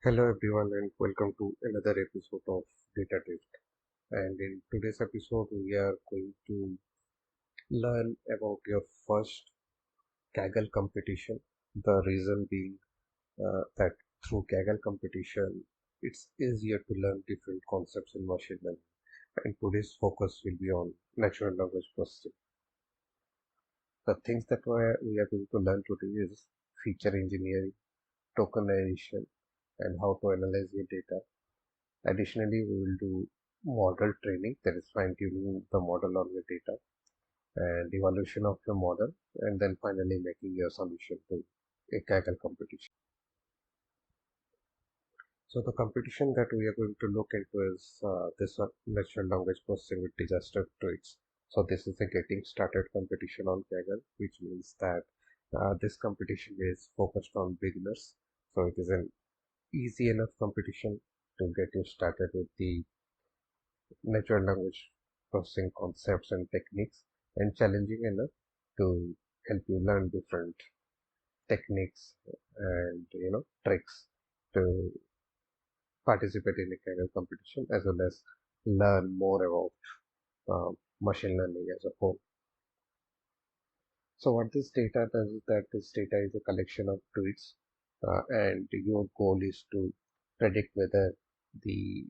Hello everyone and welcome to another episode of Data Drift. And in today's episode, we are going to learn about your first Kaggle competition. The reason being that through Kaggle competition, it's easier to learn different concepts in machine learning. And today's focus will be on natural language processing. The things that we are going to learn today is feature engineering, tokenization, and how to analyze your data. Additionally, we will do model training, that is fine tuning the model on your data and evaluation of your model, and then finally making your submission to a Kaggle competition. So the competition that we are going to look into is this one, natural language processing with disaster tweets. So this is a getting started competition on Kaggle, which means that this competition is focused on beginners. So it is an easy enough competition to get you started with the natural language processing concepts and techniques, and challenging enough to help you learn different techniques and tricks to participate in a kind of competition, as well as learn more about machine learning as a whole. So what this data does is that this data is a collection of tweets, and your goal is to predict whether the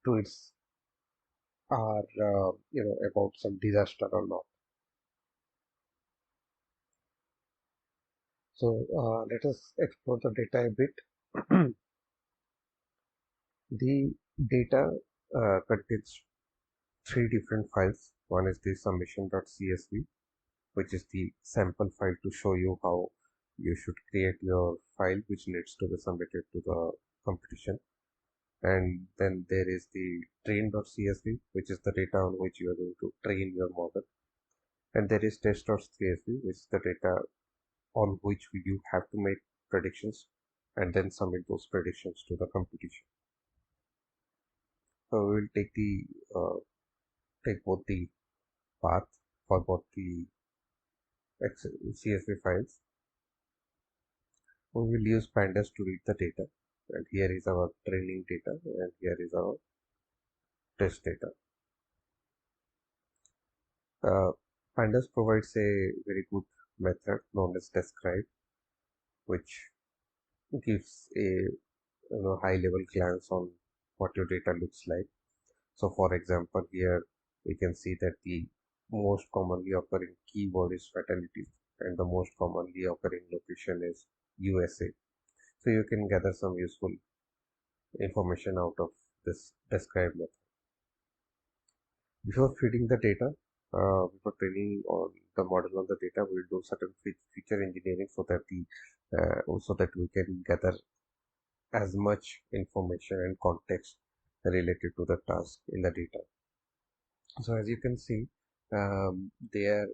tweets are about some disaster or not. So let us explore the data a bit. The data contains three different files. One is the submission.csv, which is the sample file to show you how you should create your file, which needs to be submitted to the competition. And then there is the train.csv, which is the data on which you are going to train your model. And there is test.csv, which is the data on which you have to make predictions and then submit those predictions to the competition. So we will take both the path for both the CSV files. We will use pandas to read the data, and here is our training data, and here is our test data. Pandas provides a very good method known as describe, which gives a high level glance on what your data looks like. So for example, here we can see that the most commonly occurring keyword is fatality, and the most commonly occurring location is USA. So you can gather some useful information out of this describe method. Before feeding the data, before training on the model on the data, we'll do certain feature engineering so that we can gather as much information and context related to the task in the data. So as you can see, there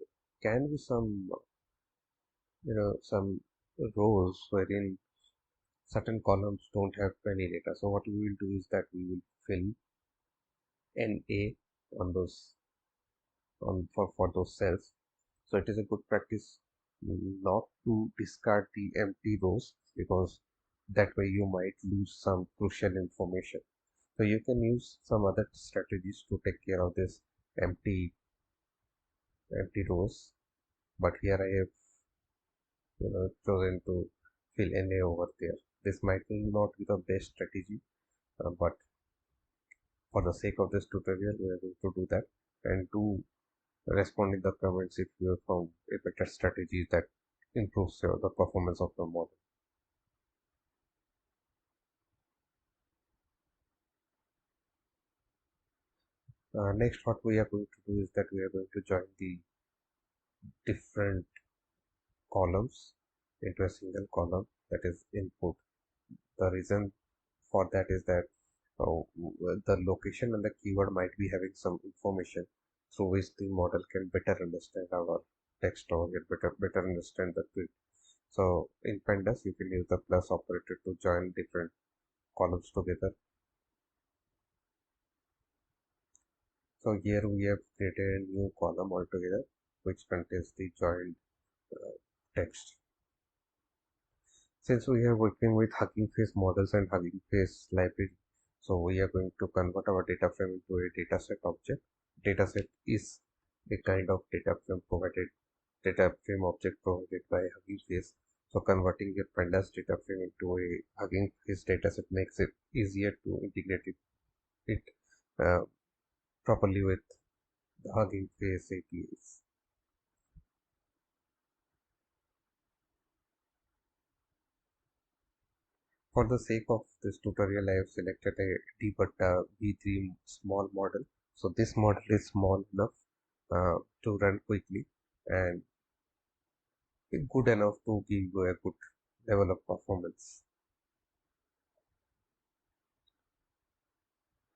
can be some rows wherein certain columns don't have any data. So what we will do is that we will fill NA on those for those cells. So it is a good practice not to discard the empty rows, because that way you might lose some crucial information. So you can use some other strategies to take care of this empty empty rows. But here I have chosen to fill NA over there. This might not be the best strategy, but for the sake of this tutorial, we are going to do that, and do respond in the comments if you have found a better strategy that improves the performance of the model. Next, what we are going to do is that we are going to join the different columns into a single column, that is input. The reason for that is that the location and the keyword might be having some information through which the model can better understand our text or get better understand the tweet. So in pandas, you can use the plus operator to join different columns together. So here we have created a new column altogether, which contains the joined text. Since we are working with Hugging Face models and Hugging Face library, so we are going to convert our data frame into a dataset object. Dataset is a kind of data frame object provided by Hugging Face. So converting your pandas data frame into a Hugging Face dataset makes it easier to integrate it uh, properly with the Hugging Face APIs. For the sake of this tutorial, I have selected a dbutta v3 small model. So this model is small enough to run quickly and good enough to give you a good level of performance.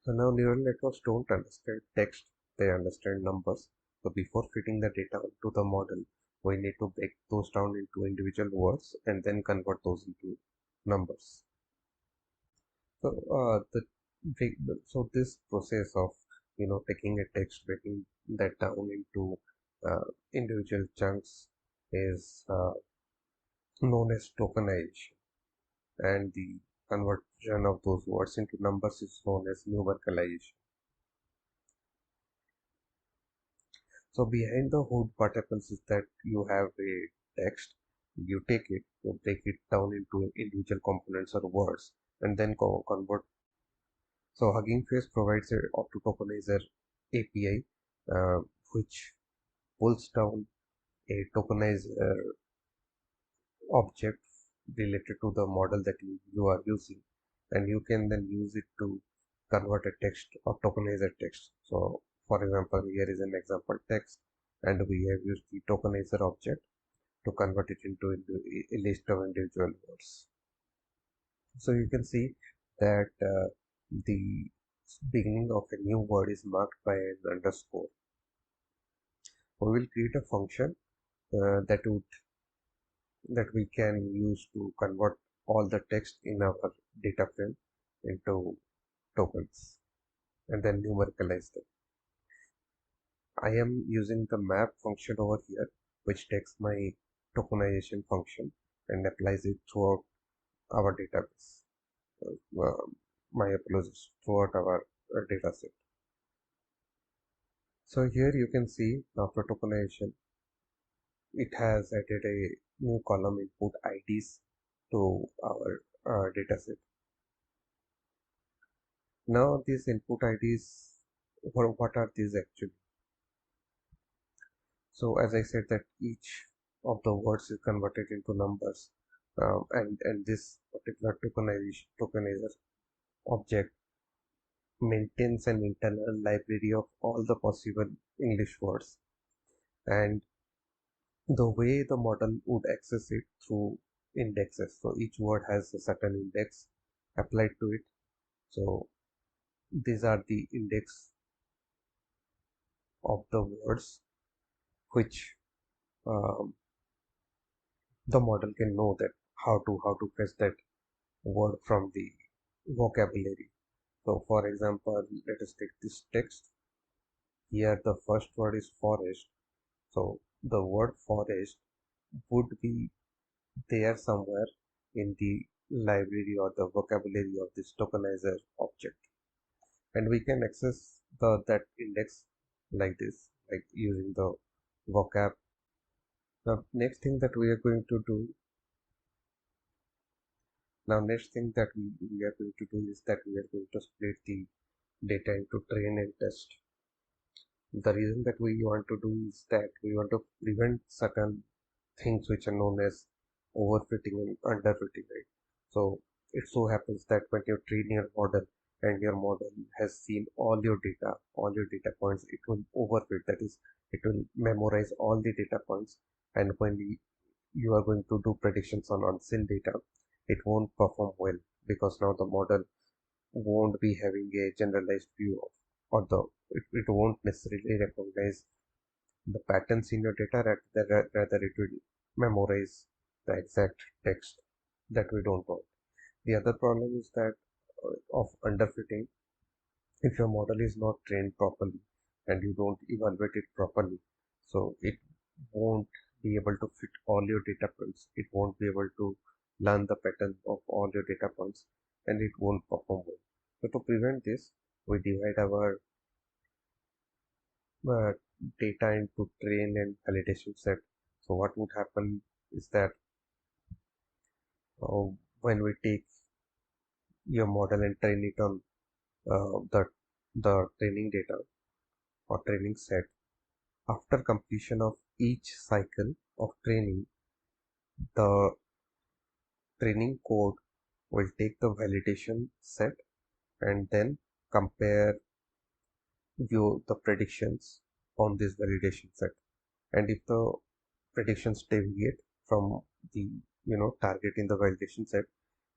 So now neural networks don't understand text, they understand numbers. So before fitting the data onto the model, we need to break those down into individual words and then convert those into numbers. So so this process of taking a text, breaking that down into individual chunks is known as tokenization, and the conversion of those words into numbers is known as numericalization. So behind the hood, what happens is that you have a text, you take it, you break it down into individual components or words, and then convert. So Hugging Face provides a auto tokenizer API, which pulls down a tokenizer object related to the model that you are using, and you can then use it to convert a text or tokenize a text. So for example, here is an example text, and we have used the tokenizer object to convert it into a list of individual words. So you can see that the beginning of a new word is marked by an underscore. We will create a function that we can use to convert all the text in our data frame into tokens and then numericalize them. I am using the map function over here, which takes my tokenization function and applies it throughout our database. Uh, my apologies, throughout our data set. So here you can see after tokenization, it has added a new column input IDs to our dataset. Now these input IDs, what are these actually? So as I said that each of the words is converted into numbers, and this particular tokenizer object maintains an internal library of all the possible English words, and the way the model would access it through indexes. So each word has a certain index applied to it. So these are the index of the words which um, the model can know that how to fetch that word from the vocabulary. So for example, let us take this text. Here the first word is forest. So the word forest would be there somewhere in the library or the vocabulary of this tokenizer object. And we can access that index like this, like using the vocab. Now next thing that we are going to do Now, next thing that we are going to do is that we are going to split the data into train and test. The reason that we want to do is that we want to prevent certain things which are known as overfitting and underfitting, right? So it so happens that when you train your model and your model has seen all your data points, it will overfit. That is, it will memorize all the data points, and when you are going to do predictions on unseen data, it won't perform well because now the model won't be having a generalized view of, or it won't necessarily recognize the patterns in your data, rather it will memorize the exact text that we don't want. The other problem is that of underfitting. If your model is not trained properly and you don't evaluate it properly, so it won't be able to fit all your data points. It won't be able to learn the pattern of all your data points and it won't perform well. So to prevent this, we divide our uh, data into train and validation set. So what would happen is that uh, when we take your model and train it on the training data or training set, after completion of each cycle of training, the training code will take the validation set and then compare the predictions on this validation set. And if the predictions deviate from the target in the validation set,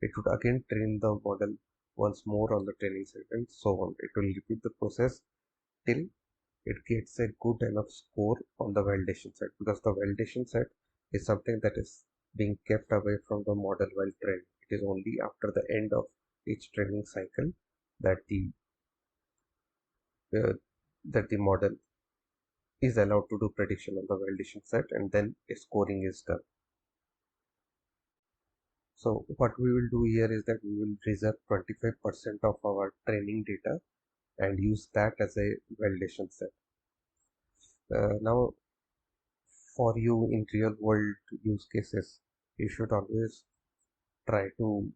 it would again train the model once more on the training set and so on. It will repeat the process till it gets a good enough score on the validation set, because the validation set is something that is being kept away from the model while training. It is only after the end of each training cycle that uh, the model is allowed to do prediction on the validation set, and then a scoring is done. So what we will do here is that we will reserve 25% of our training data and use that as a validation set. Now, for you in real world use cases, you should always try to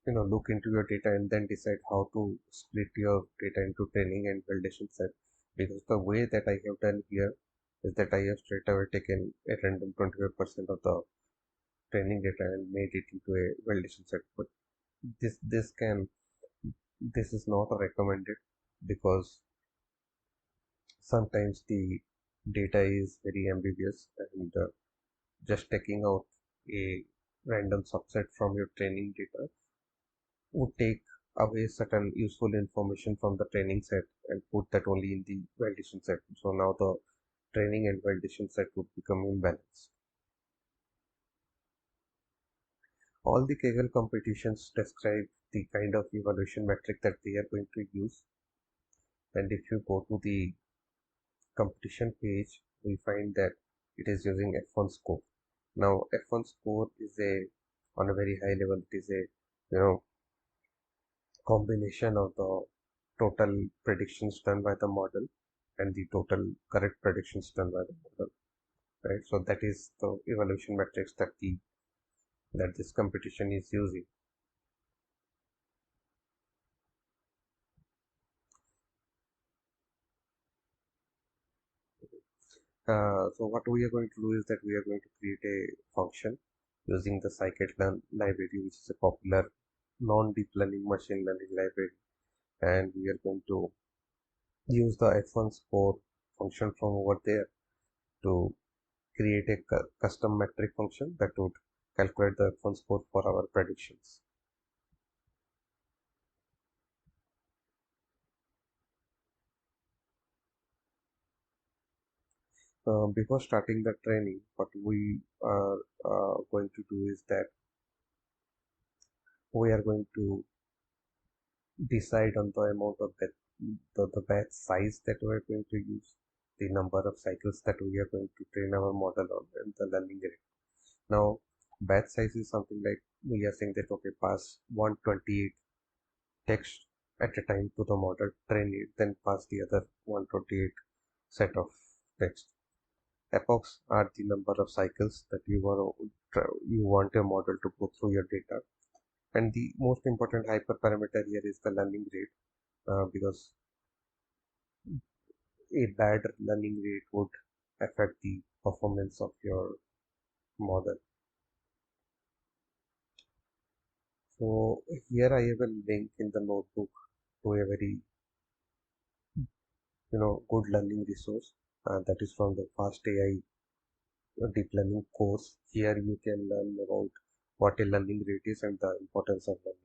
look into your data and then decide how to split your data into training and validation set. Because the way that I have done here is that I have straight away taken a random 25% of the training data and made it into a validation set. But this is not recommended, because sometimes the data is very ambiguous, and just taking out a random subset from your training data would take away certain useful information from the training set and put that only in the validation set. So now the training and validation set would become imbalanced. All the Kaggle competitions describe the kind of evaluation metric that they are going to use. And if you go to the competition page, we find that it is using F1 score. Now, F1 score is on a very high level, it is a combination of the total predictions done by the model and the total correct predictions done by the model, right? So that is the evaluation metrics that this competition is using. So what we are going to do is that we are going to create a function using the scikit-learn library, which is a popular non-deep learning machine learning library, and we are going to use the F1 score function from over there to create a custom metric function that would calculate the F1 score for our predictions. Before starting the training, what we are going to do is that we are going to decide on the amount of the batch size that we are going to use, the number of cycles that we are going to train our model on, and the learning rate. Now, batch size is something like we are saying that okay, pass 128 text at a time to the model, train it, then pass the other 128 set of text. Epochs are the number of cycles that you want your model to go through your data. And the most important hyperparameter here is the learning rate, because a bad learning rate would affect the performance of your model. So here I have a link in the notebook to a very good learning resource, that is from the Fast AI deep learning course. Here you can learn about what a learning rate is and the importance of learning.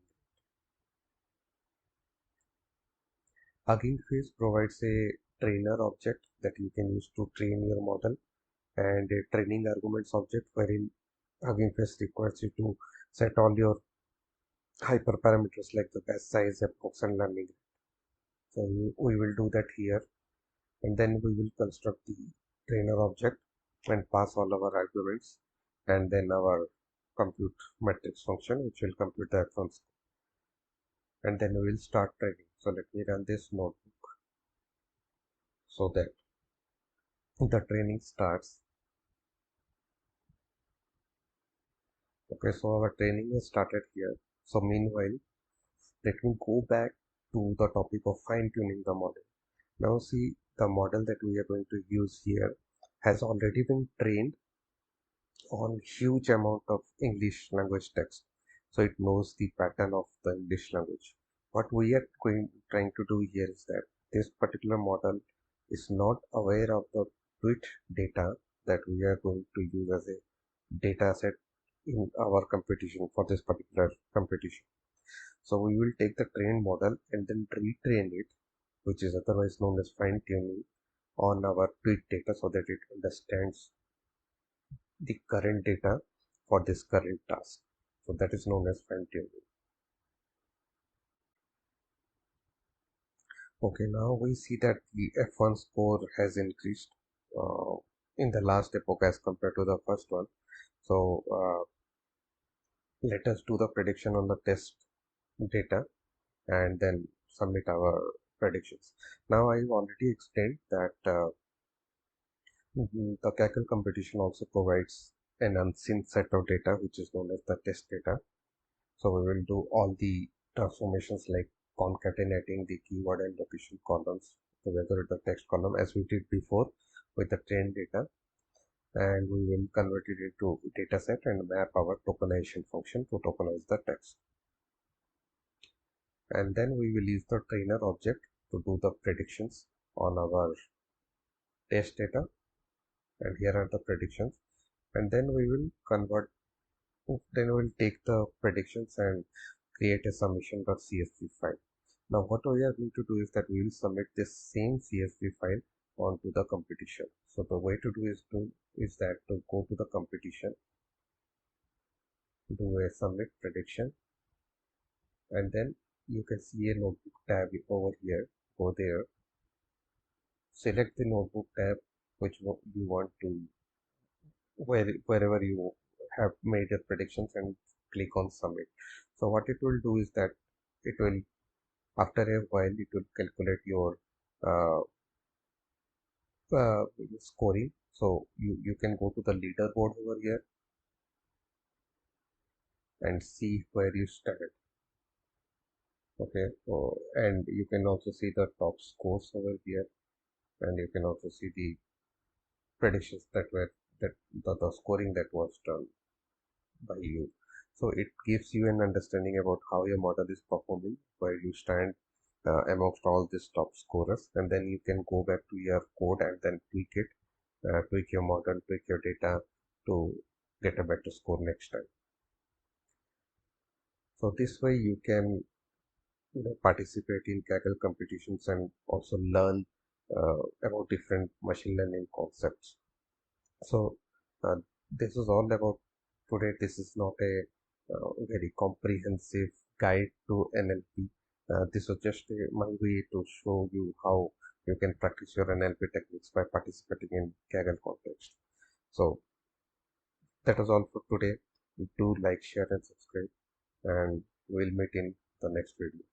Hugging Face provides a trainer object that you can use to train your model, and a training arguments object wherein Hugging Face requires you to set all your hyperparameters like the batch size, epochs, and learning. So we will do that here, and then we will construct the trainer object and pass all our arguments, and then our compute matrix function which will compute the F1 score, and then we will start training. So let me run this notebook so that the training starts. Okay, so our training has started here. So meanwhile, let me go back to the topic of fine tuning the model. Now see, the model that we are going to use here has already been trained on huge amount of English language text. So it knows the pattern of the English language. What we are trying to do here is that this particular model is not aware of the tweet data that we are going to use as a data set in our competition for this particular competition. So we will take the trained model and then retrain it, which is otherwise known as fine tuning, on our tweet data so that it understands the current data for this current task. So that is known as fine tuning. Okay, now we see that the F1 score has increased uh, in the last epoch as compared to the first one. So let us do the prediction on the test data and then submit our predictions. Now I've already explained that the Kaggle competition also provides an unseen set of data which is known as the test data. So we will do all the transformations like concatenating the keyword and location columns together with the text column as we did before with the trained data, and we will convert it into data set and map our tokenization function to tokenize the text. And then we will use the trainer object to do the predictions on our test data, and here are the predictions, and then we will convert, then we will take the predictions and create a submission.csv file. Now what we are going to do is that we will submit this same CSV file onto the competition. So the way to do is that to go to the competition, do a submit prediction, and then you can see a notebook tab over here. Go there, select the notebook tab which you want to, wherever you have made your predictions, and click on submit. So what it will do is that it will, after a while, it will calculate your uh, scoring. So you can go to the leaderboard over here and see where you stand. Okay, so, and you can also see the top scores over here, and you can also see the predictions that were, that the scoring that was done by you. So it gives you an understanding about how your model is performing, where you stand amongst all these top scorers, and then you can go back to your code and then tweak it, tweak your model, tweak your data to get a better score next time. So this way you can, participate in Kaggle competitions and also learn about different machine learning concepts. So uh, this is all about today. This is not a very comprehensive guide to NLP. This was just my way to show you how you can practice your NLP techniques by participating in Kaggle context. So that was all for today. Do like, share, and subscribe, and we'll meet in the next video.